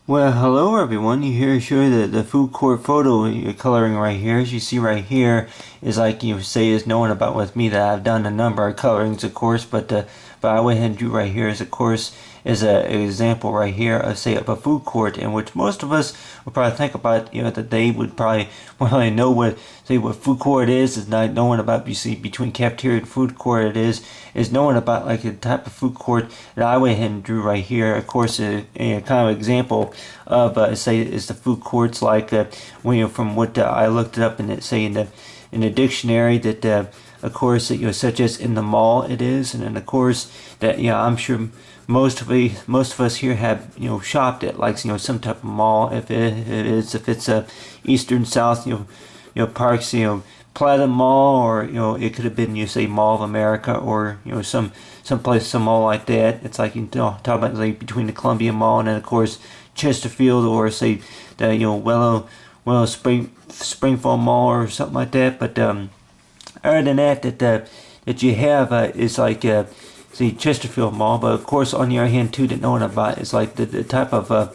Well, hello everyone. You here show the food court photo you're coloring right here. As you see right here is like you say is knowing about with me that I've done a number of colorings, of course, but I went ahead and drew right here as of course is an example right here of say of a food court in which most of us would probably think about that they would probably really know what say what food court is not knowing about you see between cafeteria and food court is knowing about like the type of food court that I went ahead and drew right here. Of course, a kind of example of say is the food courts like from what I looked it up in it say in the dictionary that of course that such as in the mall it is, and then of course that I'm sure most of us here have shopped at like some type of mall if it's a Eastern South parks Platinum Mall, or it could have been say Mall of America, or some place some mall like that. It's like talk about like between the Columbia Mall and then of course Chesterfield, or say the Willow Springfield Mall or something like that. But other than that you have is like see Chesterfield Mall. But of course on the other hand too that knowing about is like the type of a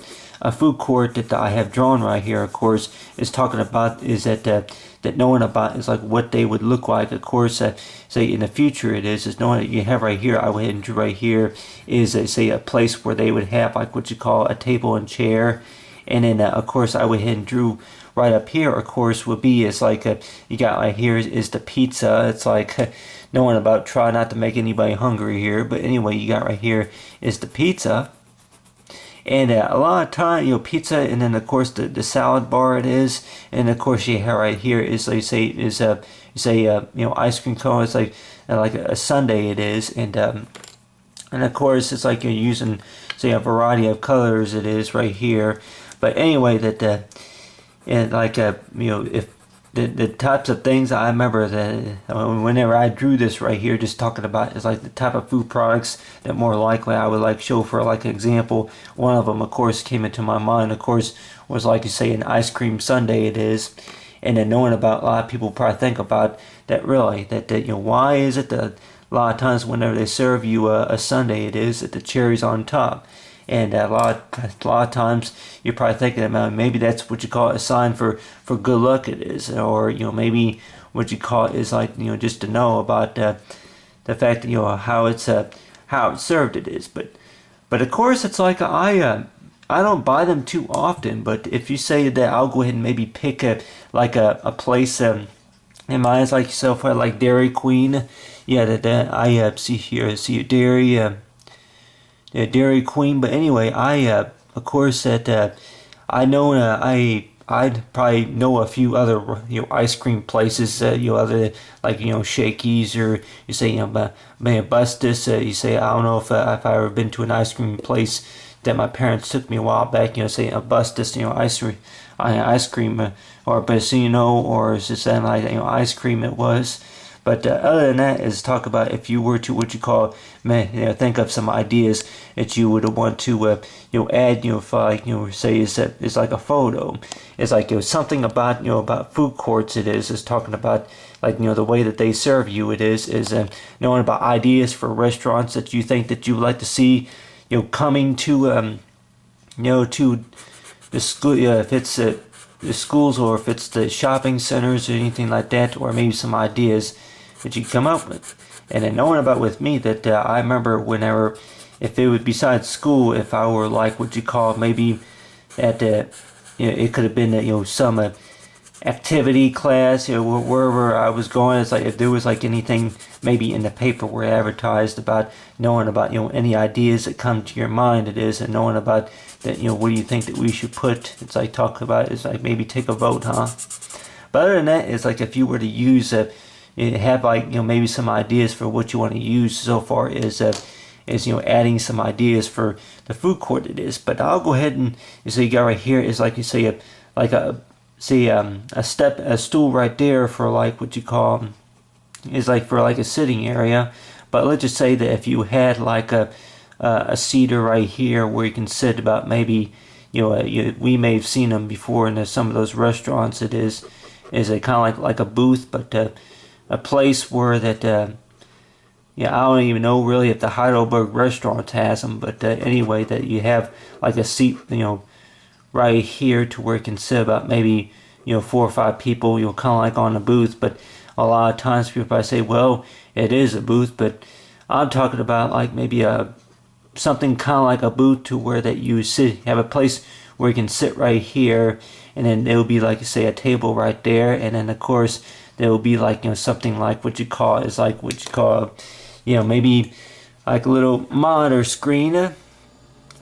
food court that I have drawn right here, of course, is talking about is that knowing about is like what they would look like. Of course, say in the future it is knowing that you have right here. I went ahead and drew right here is say a place where they would have like what you call a table and chair, and then of course I went ahead and drew right up here. Of course, would be is like you got right here is the pizza. It's like knowing about try not to make anybody hungry here, but anyway, you got right here is the pizza. And a lot of time, pizza, and then of course the salad bar it is, and of course you have right here is like say is ice cream cone. It's like a sundae it is, and of course it's like you're using say a variety of colors it is right here. But anyway, that and like if the types of things I remember that whenever I drew this right here, just talking about is like the type of food products that more likely I would like show for like an example. One of them, of course, came into my mind. Of course, was like you say an ice cream sundae. It is, and then knowing about a lot of people probably think about that really that why is it that a lot of times whenever they serve you a sundae, it is that the cherry's on top. And a lot of times you're probably thinking about maybe that's what you call a sign for good luck it is, or maybe what you call it is like just to know about the fact that how it's served it is. But of course it's like I don't buy them too often. But if you say that, I'll go ahead and maybe pick a place in my eyes like yourself like Dairy Queen. Yeah, that I see here see a dairy. Dairy Queen. But anyway, I of course that I know I'd probably know a few other ice cream places other like Shakey's, or you say Bustus. You say I don't know if I ever been to an ice cream place that my parents took me a while back. Say a Bustus ice cream or Bacino, or is just saying like ice cream it was. But other than that, is talk about if you were to what you call, think of some ideas that you would want to, add, for like, say is like a photo. It's like something about about food courts. It is talking about like the way that they serve you. It is knowing about ideas for restaurants that you think that you would like to see, coming to to the school. If it's the schools, or if it's the shopping centers or anything like that, or maybe some ideas that you come up with. And then knowing about with me that I remember whenever, if it would besides school, if I were like what you call maybe at it could have been some activity class, wherever I was going. It's like if there was like anything maybe in the paper where advertised about knowing about any ideas that come to your mind, it is, and knowing about that what do you think that we should put. It's like talk about it's like maybe take a vote, huh? But other than that, it's like if you were to use have like maybe some ideas for what you want to use so far is adding some ideas for the food court it is. But I'll go ahead and so you got right here is like you say a stool right there for like what you call is like for like a sitting area. But let's just say that if you had like a seater right here where you can sit about maybe we may have seen them before in some of those restaurants. It is a kind of like a booth, but a place where that I don't even know really if the Heidelberg restaurant has them, but anyway, that you have like a seat right here to where it can sit about maybe 4 or 5 people, kind of like on a booth. But a lot of times people probably say, well, it is a booth, but I'm talking about like maybe something kind of like a booth to where that you have a place where you can sit right here, and then there will be like say a table right there, and then of course there will be like something like what you call maybe like a little monitor screen. A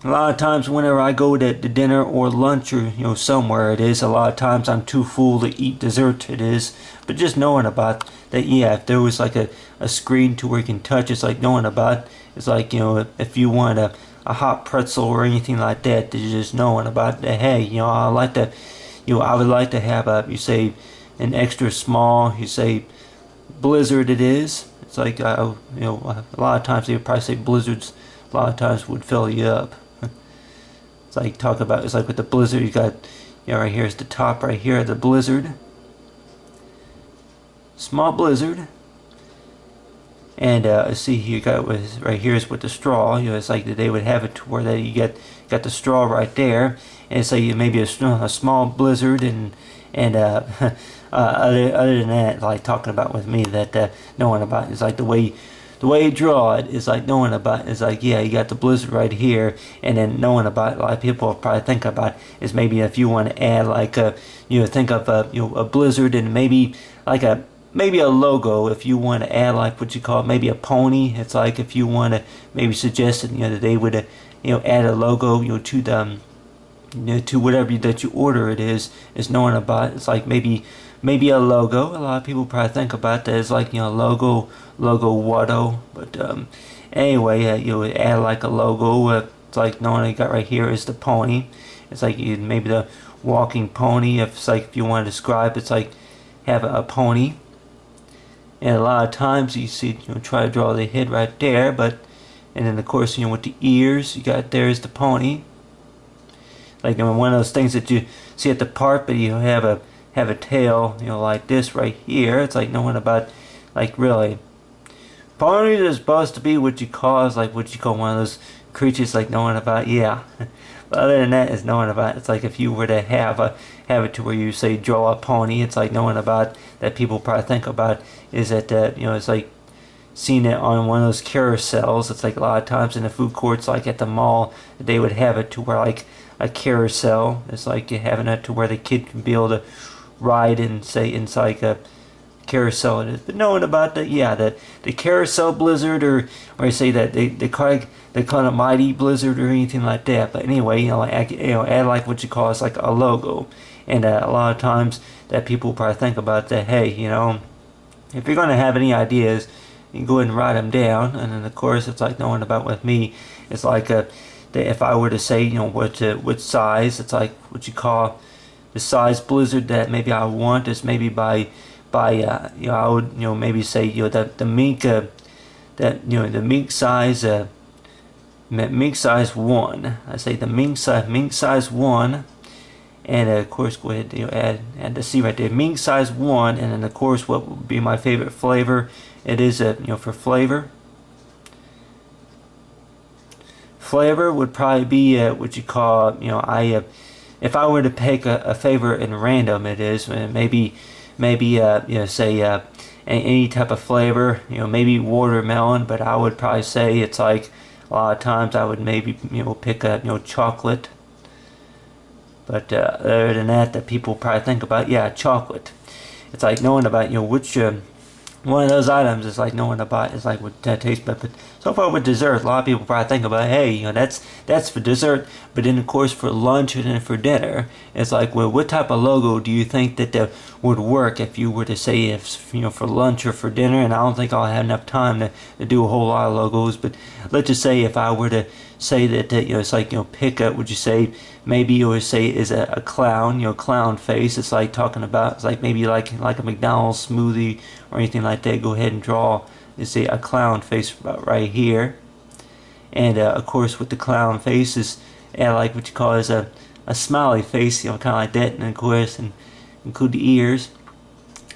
lot of times whenever I go to dinner or lunch or somewhere it is, a lot of times I'm too full to eat dessert it is, but just knowing about that, yeah, if there was like a screen to where you can touch, it's like knowing about, it's like if you want a hot pretzel or anything like that, just knowing about that, hey, I like to, I would like to have you say an extra small, you say Blizzard it is. It's like a lot of times they would probably say Blizzards a lot of times would fill you up. It's like it's like with the Blizzard, you got right here's the top right here, the Blizzard, small Blizzard, and see you got with right here is with the straw. It's like they would have it to where that you got the straw right there, and it's like maybe a small Blizzard, and other than that, like talking about with me that knowing about is like the way you draw it is like knowing about is like, yeah, you got the Blizzard right here, and then knowing about, a lot of people probably think about is maybe if you want to add like think of a Blizzard and maybe like a logo. If you want to add like what you call maybe a pony, it's like if you want to maybe suggest that that they would add a logo to the to whatever that you order it is knowing about, it's like maybe a logo. A lot of people probably think about that as like logo Watto, but anyway, you would add like a logo. It's like knowing you got right here is the pony. It's like maybe the walking pony. If it's like if you want to describe, it's like have a pony. And a lot of times you see try to draw the head right there, but and then of course with the ears you got there is the pony. Like one of those things that you see at the park, but you have a tail, like this right here. It's like knowing about, like really, ponies is supposed to be what you call one of those creatures, like knowing about, yeah. But other than that, is knowing about. It's like if you were to have it to where you say draw a pony, it's like knowing about that people probably think about is that it's like seen it on one of those carousels. It's like a lot of times in the food courts, like at the mall, they would have it to where like a carousel. It's like you having it to where the kid can be able to ride and say inside a carousel it is. But knowing about the carousel Blizzard, or you say that they call it Mighty Blizzard or anything like that. But anyway, add like what you call is like a logo. And a lot of times that people probably think about that, hey, if you're going to have any ideas, you can go ahead and write them down. And then of course it's like knowing about with me, it's like if I were to say what size, it's like what you call the size Blizzard that maybe I want is maybe by I would maybe say the mink the mink size mink size 1. I say the mink size 1, and of course go ahead add the C right there, mink size 1, and then of course what would be my favorite flavor, it is for flavor would probably be what you call if I were to pick a favorite in random, it is maybe say any type of flavor, maybe watermelon, but I would probably say it's like a lot of times I would maybe pick up chocolate. But other than that people probably think about, yeah, chocolate. It's like knowing about which one of those items is like knowing about is like what that tastes bad. But so far with dessert, a lot of people probably think about, hey, that's for dessert. But then of course for lunch and then for dinner, it's like, well, what type of logo do you think that would work if you were to say if for lunch or for dinner? And I don't think I'll have enough time to do a whole lot of logos. But let's just say if I were to say that it's like pick up, would you say maybe you would say is a clown, clown face. It's like talking about, it's like maybe like a McDonald's smoothie or anything like that. Go ahead and draw, is say a clown face right here, and of course with the clown face is like what you call is a smiley face, kind of like that, and of course and include the ears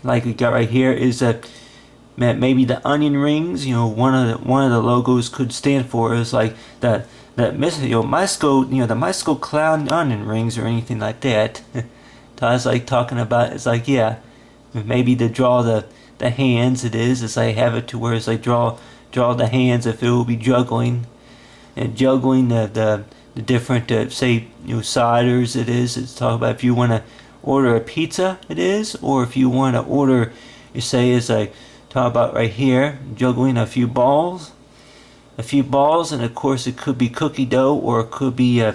like we got right here is maybe the onion rings. One of the logos could stand for is like the the mystical clown onion rings or anything like that. I was like talking about, it's like, yeah, maybe to draw the hands, it's like have it to where it's like draw the hands if it will be juggling, and juggling the different say ciders. It's talking about if you want to order a pizza, or if you want to order, you say it's like talk about right here juggling a few balls, and of course it could be cookie dough, or it could be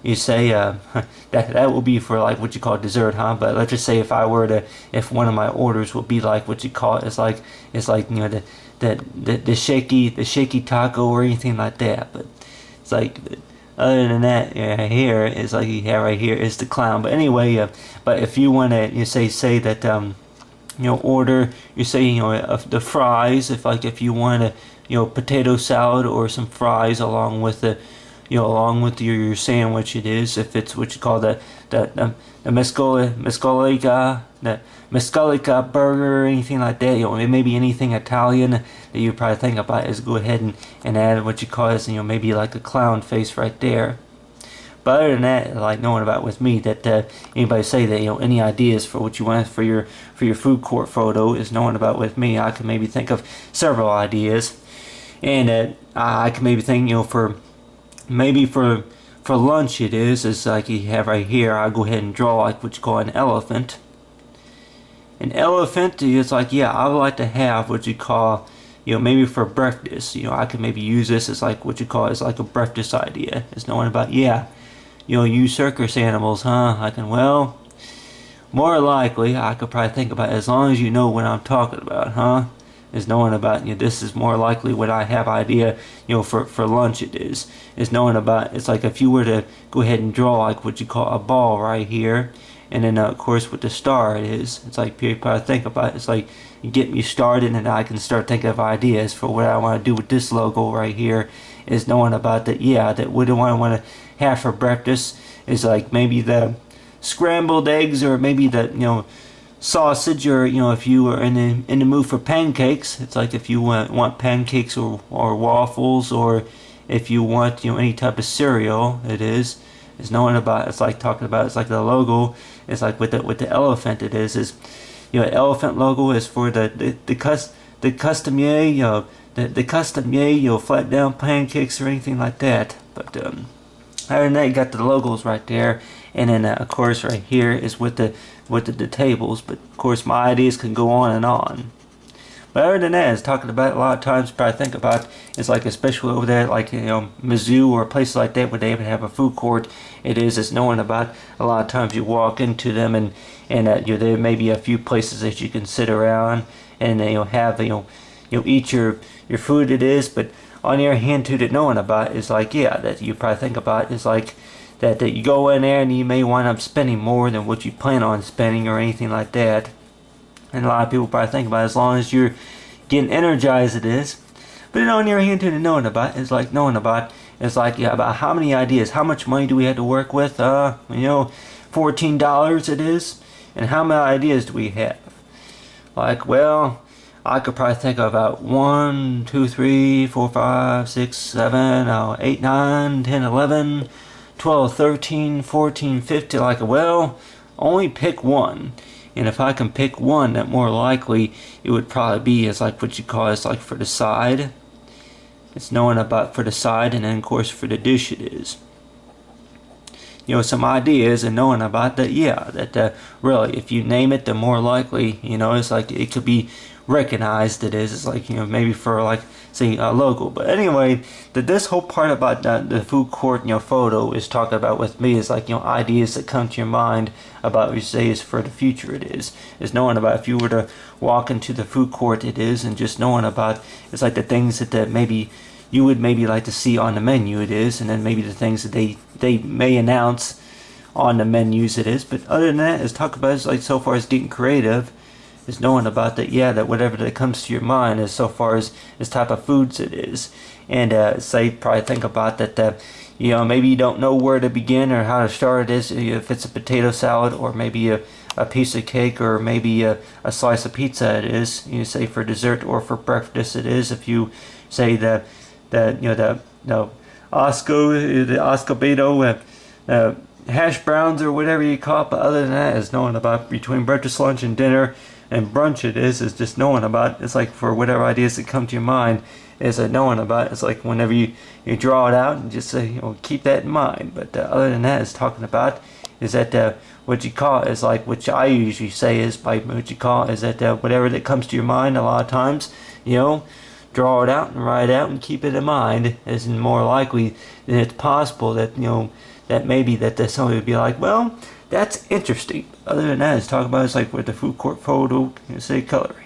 you say that will be for like what you call dessert, huh? But let's just say if one of my orders would be like what you call it's like the shaky taco or anything like that. But it's like, other than that, here is like you have right here is the clown. But anyway, but if you want to, you say that order, you say the fries, if you want a potato salad or some fries along with your sandwich, if it's what you call the mescalica burger or anything like that, it may be anything Italian that you probably think about, is go ahead and add what you call is maybe like a clown face right there. But other than that, like knowing about with me that anybody say that any ideas for what you want for your food court photo, is knowing about with me, I can maybe think of several ideas, and I can maybe think for lunch is like you have right here. I'll go ahead and draw like what you call an elephant. An elephant is like, I would like to have what you call, maybe for breakfast. I could maybe use this as like what you call is like a breakfast idea. It's knowing about, you circus animals, huh? I can, well, more likely I could probably think about, as long as you know what I'm talking about, huh? Is knowing about, this is more likely what I have idea, for lunch is knowing about, it's like if you were to go ahead and draw like what you call a ball right here, and then of course with the star it's like people probably think about, it's like you get me started and I can start thinking of ideas for what I want to do with this logo right here, is knowing about that, that what do I want to have for breakfast, is like maybe the scrambled eggs, or maybe the sausage, or if you are in the mood for pancakes, it's like if you want pancakes or waffles, or if you want any type of cereal, is knowing about, it's like talking about, it's like the logo, it's like with the elephant, is elephant logo is for the custom the custom flat down pancakes or anything like that. But other than that, you got the logos right there, and then of course right here is with the tables. But of course my ideas can go on and on. But other than that, it's talking about a lot of times, but I think about, it's like especially over there, like Mizzou or places like that where they even have a food court. It's knowing about, a lot of times you walk into them, and there may be a few places that you can sit around and have eat your food. But on the other hand too, that knowing about is like, that you probably think about is like that you go in there and you may wind up spending more than what you plan on spending or anything like that. And a lot of people probably think about, as long as you're getting energized, But on the other hand too, knowing about is like about how many ideas, how much money do we have to work with? $14 and how many ideas do we have? Like, well, I could probably think of about 1, 2, 3, 4, 5, 6, 7, 8, 9, 10, 11, 12, 13, 14, 15. Like, well, only pick one. And if I can pick one, that more likely it would probably be as like what you call is like for the side. It's knowing about for the side, and then of course for the dish some ideas, and knowing about that, that really if you name it, the more likely, it's like it could be recognized. It's like maybe for like say a logo. But anyway, this whole part about the food court photo is talking about with me is like ideas that come to your mind about what you say is for the future. Is knowing about if you were to walk into the food court, and just knowing about, it's like the things that maybe you would maybe like to see on the menu, and then maybe the things that they may announce on the menus. But other than that, is talk about is like so far as getting creative, is knowing about that, that whatever that comes to your mind is so far as type of foods and say probably think about that maybe you don't know where to begin or how to start if it's a potato salad, or maybe a piece of cake, or maybe a slice of pizza. You say for dessert or for breakfast. If you say the Osco, the Oscobedo, hash browns or whatever you call it. But other than that, it's knowing about between breakfast, lunch, and dinner, and brunch. It is just knowing about. It's like for whatever ideas that come to your mind, is a knowing about. It's like whenever you draw it out and just say, keep that in mind. But other than that, it's talking about is that what you call it is like, which I usually say is by what you call it is that whatever that comes to your mind a lot of times, draw it out and write it out and keep it in mind, as in more likely than it's possible that that maybe that somebody would be like, well, that's interesting. Other than that, it's talking about it's like with the food court photo, say coloring.